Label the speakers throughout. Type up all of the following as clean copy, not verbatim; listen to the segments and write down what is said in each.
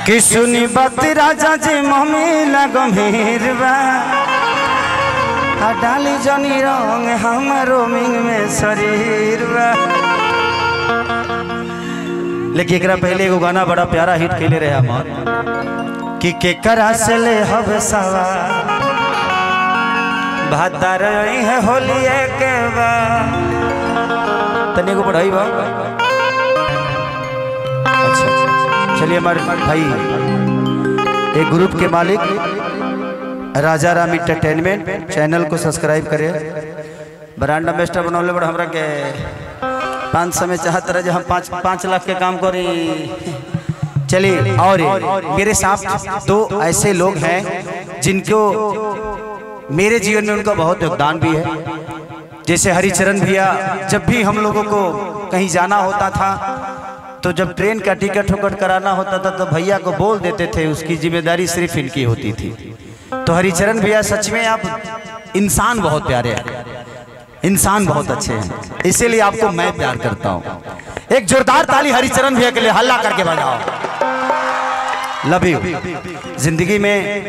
Speaker 1: कि सुनी बात राजा जी मम्मी गंभीर बा डाली जनी रंग हमारो मिंग में शरीर बा। लेकिन एकरा पहले एगो गाना बड़ा प्यारा हिट कैले रहे हमार कि केकरा से ले हब सवा भादर है होली के बा तने को बढ़ाई बा। अच्छा चलिए हमारे भाई एक ग्रुप के मालिक राजा राम एंटरटेनमेंट चैनल को सब्सक्राइब करें। ब्रांड एम्बेसडर बनौले बड़ा हमरा के 500 में चाहत रहे हम 5 लाख के काम करी। चलिए और मेरे साथ दो ऐसे लोग हैं जिनको मेरे जीवन में उनका बहुत योगदान भी है। जैसे हरिचरण भैया, जब भी हम लोगों को कहीं जाना होता था तो जब ट्रेन का टिकट उकट कराना होता था तो भैया को बोल देते थे, उसकी जिम्मेदारी सिर्फ इनकी होती थी। तो हरिचरण भैया सच में आप इंसान बहुत प्यारे हैं, इंसान बहुत अच्छे हैं, इसीलिए आपको मैं प्यार करता हूँ। एक जोरदार ताली हरिचरण भैया के लिए हल्ला करके बजाओ। Love you. जिंदगी में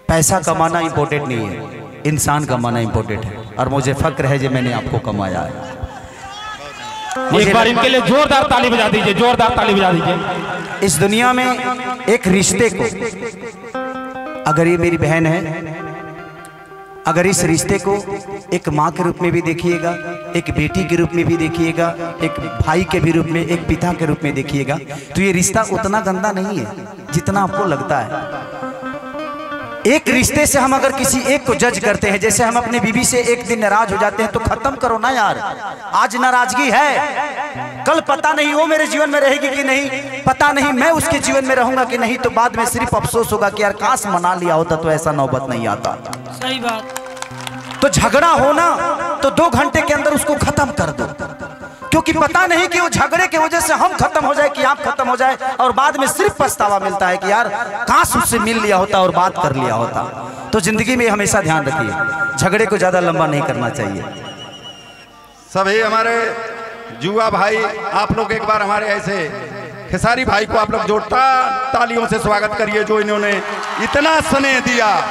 Speaker 1: पैसा कमाना इंपॉर्टेंट नहीं है, इंसान कमाना इंपॉर्टेंट है और मुझे फक्र है जो मैंने आपको कमाया है।
Speaker 2: एक बार इनके लिए जोरदार ताली बजा दीजिए, जोरदार ताली बजा दीजिए।
Speaker 1: इस दुनिया में एक रिश्ते को, अगर ये मेरी बहन है, अगर इस रिश्ते को एक माँ के रूप में भी देखिएगा, एक बेटी के रूप में भी देखिएगा, एक भाई के भी रूप में, एक पिता के रूप में देखिएगा, तो ये रिश्ता उतना गंदा नहीं है जितना आपको लगता है। एक रिश्ते से हम अगर किसी एक को जज करते हैं, जैसे हम अपने बीवी से एक दिन नाराज हो जाते हैं तो खत्म करो ना यार, आज नाराजगी है, कल पता नहीं वो मेरे जीवन में रहेगी कि नहीं, पता नहीं मैं उसके जीवन में रहूंगा कि नहीं, तो बाद में सिर्फ अफसोस होगा कि यार काश मना लिया होता तो ऐसा नौबत नहीं आता।
Speaker 3: सही बात।
Speaker 1: तो झगड़ा होना तो 2 घंटे के अंदर उसको खत्म कर दो, क्योंकि पता नहीं कि वो झगड़े की वजह से हम खत्म हो जाए कि आप खत्म हो जाए, और बाद में सिर्फ पछतावा मिलता है कि यार काश उससे मिल लिया होता और बात कर लिया होता। तो जिंदगी में हमेशा ध्यान रखिए, झगड़े को ज्यादा लंबा नहीं करना चाहिए।
Speaker 4: सभी हमारे जुआ भाई, आप लोग एक बार हमारे ऐसे खेसारी भाई को आप लोग जोरदार तालियों से स्वागत करिए, जो इन्होंने इतना स्नेह दिया,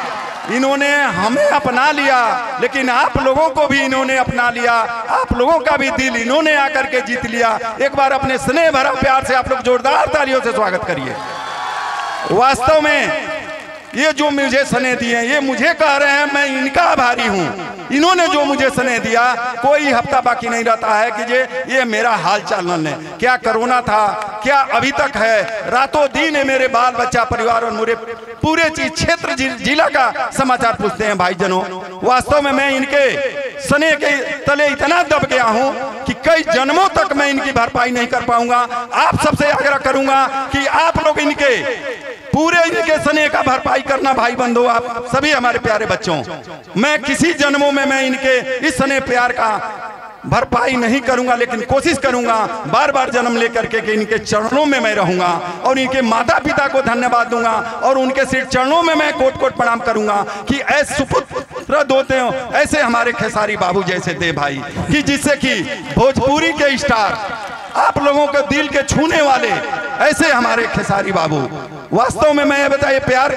Speaker 4: इन्होंने हमें अपना लिया, लेकिन आप लोगों को भी इन्होंने अपना लिया, आप लोगों का भी दिल इन्होंने आकर के जीत लिया। एक बार अपने स्नेह भरा प्यार से आप लोग जोरदार तालियों से स्वागत करिए। वास्तव में ये जो मुझे स्नेह दिए, ये मुझे कह रहे हैं मैं इनका आभारी हूँ। इन्होंने जो मुझे स्नेह दिया, कोई हफ्ता बाकी नहीं रहता है कि ये मेरा हाल चाल न ले, क्या कोरोना था, क्या अभी तक है, रातों दिन है मेरे बाल बच्चा परिवार और मेरे पूरे चीज क्षेत्र जिला का समाचार पूछते हैं भाईजनों। वास्तव में मैं इनके स्नेह के तले इतना दब गया हूँ कि कई जन्मों तक मैं इनकी भरपाई नहीं कर पाऊंगा। आप सबसे आग्रह करूंगा कि आप लोग इनके पूरे इनके स्नेह का भरपाई करना भाई बंधु, आप सभी हमारे प्यारे बच्चों। मैं किसी जन्मों में मैं इनके इस स्नेह प्यार का भरपाई नहीं करूंगा, लेकिन कोशिश करूंगा बार बार जन्म लेकर के कि इनके चरणों में मैं रहूंगा और इनके माता पिता को धन्यवाद दूंगा और उनके सिर चरणों में मैं कोट कोट प्रणाम करूंगा कि ऐसे सुपुत्र होते हो, ऐसे हमारे खेसारी बाबू जैसे दे भाई, कि जिससे कि भोजपुरी के स्टार, आप लोगों के दिल के छूने वाले ऐसे हमारे खेसारी बाबू। वास्तव में मैं बताइए प्यार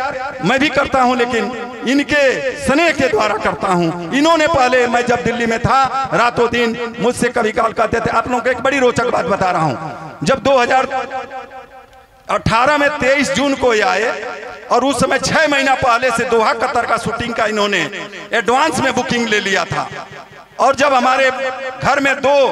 Speaker 4: मैं भी करता हूं, लेकिन इनके स्नेह के द्वारा करता हूं। इन्होंने पहले, मैं जब दिल्ली में था, रातों दिन मुझसे कभी कॉल करते थे। आप लोगों को एक बड़ी रोचक बात बता रहा हूं, जब 2018 में 23 जून को ये आए और उस समय 6 महीना पहले से दोहा कतर का शूटिंग का इन्होंने एडवांस में बुकिंग ले लिया था। और जब हमारे घर में 2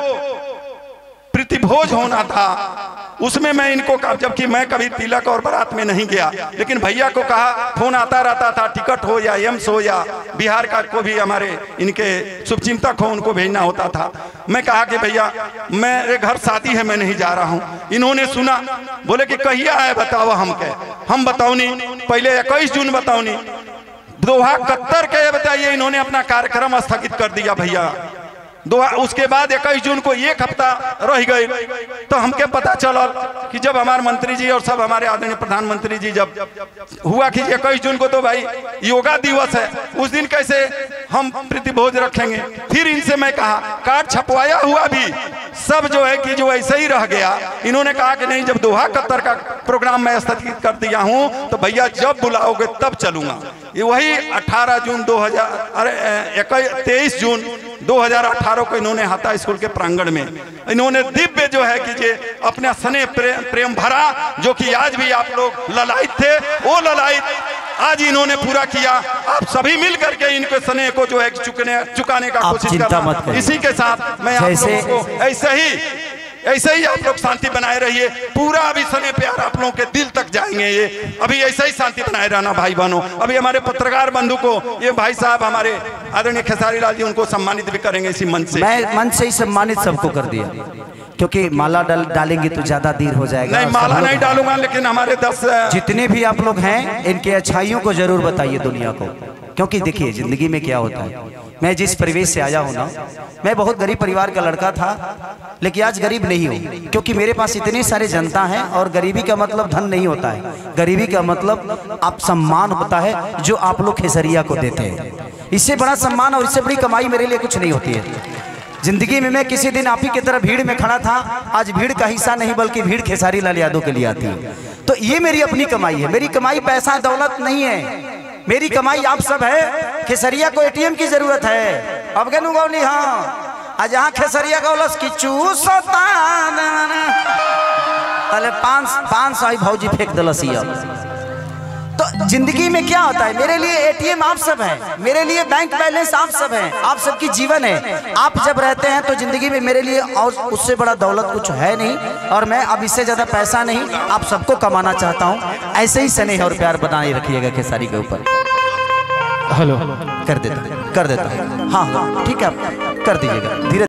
Speaker 4: प्रीतिभोज होना था, उसमें मैं इनको कहा, जबकि मैं कभी तिलक और बारात में नहीं गया, लेकिन भैया को कहा, फोन आता रहता था, टिकट हो या एम्स हो या बिहार का को भी हमारे इनके शुभचिंतक हो, उनको भेजना होता था। मैं कहा कि भैया मेरे घर शादी है, मैं नहीं जा रहा हूँ। इन्होंने सुना, बोले कि कहिया है बताओ हमके, हम बताओ नहीं, पहले 21 जून बताओ नहीं, दोहा कतर के बताइए, इन्होंने अपना कार्यक्रम स्थगित कर दिया। भैया उसके बाद 21 जून को एक हफ्ता रह गए तो हमके पता चला कि जब हमारे मंत्री जी और सब हमारे आदरणीय प्रधानमंत्री जी जब हुआ कि 21 जून को तो भाई योगा दिवस है, उस दिन कैसे हम प्रतिभोज रखेंगे। फिर इनसे मैं कहा कार्ड छपवाया हुआ भी सब जो है कि जो ऐसे ही रह गया। इन्होंने कहा कि नहीं, जब दोहा कतर का प्रोग्राम मैं स्थगित कर दिया हूं तो भैया जब बुलाओगे तब चलूंगा। ये वही 18 जून 23 जून 2018 को इन्होंने हाता स्कूल के प्रांगण में इन्होंने दिव्य जो है कि ये अपना स्नेह प्रेम भरा, जो कि आज भी आप लोग ललायत थे, वो ललायत आज इन्होंने पूरा किया। आप सभी मिल करके इनके स्नेह को जो है चुकाने का कोशिश करना। इसी के साथ मैं आप लोगों को ऐसे ही आप लोग शांति बनाए रहिए। पूरा अभी स्नेह प्यार आप लोगों के दिल तक जाएंगे। ये अभी ऐसे ही शांति बनाए रहना भाई बहनों। अभी हमारे पत्रकार बंधु को ये भाई साहब हमारे आदरणीय खेसारी लाल जी उनको सम्मानित भी करेंगे इसी मंच से।
Speaker 1: मैं मंच से ही सम्मानित सबको कर दिया, क्योंकि माला डालेंगे तो ज्यादा देर हो जाएगा।
Speaker 4: नहीं, माला नहीं डालूंगा, लेकिन हमारे 10
Speaker 1: जितने भी आप लोग हैं इनके अच्छाइयों को जरूर बताइए दुनिया को। क्योंकि देखिए जिंदगी में क्या होता है, मैं जिस परिवेश से आया हूँ ना, मैं बहुत गरीब परिवार का लड़का था, लेकिन आज गरीब नहीं हूँ, क्योंकि मेरे पास इतने सारे जनता हैं। और गरीबी का मतलब धन नहीं होता है, गरीबी का मतलब आप सम्मान होता है जो आप लोग खेसरिया को देते हैं। इससे बड़ा सम्मान और इससे बड़ी कमाई मेरे लिए कुछ नहीं होती है जिंदगी में। मैं किसी दिन आप ही की तरह भीड़ में खड़ा था, आज भीड़ का हिस्सा नहीं बल्कि भीड़ खेसारी लाल यादव के लिए आती है। तो ये मेरी अपनी कमाई है। मेरी कमाई पैसा दौलत नहीं है, मेरी कमाई आप सब है। खेसरिया को एटीएम की जरूरत है। अब गनु गौली हाँ आज यहाँ खेसरिया गौलस की चूसता तले 500 भौजी फेंक दलसिया। तो जिंदगी में क्या होता है, मेरे लिए एटीएम आप सब हैं, मेरे लिए बैंक बैलेंस आप सब हैं, आप सबकी जीवन है। आप जब रहते हैं तो जिंदगी में मेरे लिए और उससे बड़ा दौलत कुछ है नहीं। और मैं अब इससे ज्यादा पैसा नहीं, आप सबको कमाना चाहता हूँ। ऐसे ही स्नेह और प्यार बनाए रखिएगा खेसारी के ऊपर।
Speaker 2: हेलो
Speaker 1: कर देता हाँ हाँ ठीक है, आप कर दीजिएगा धीरे।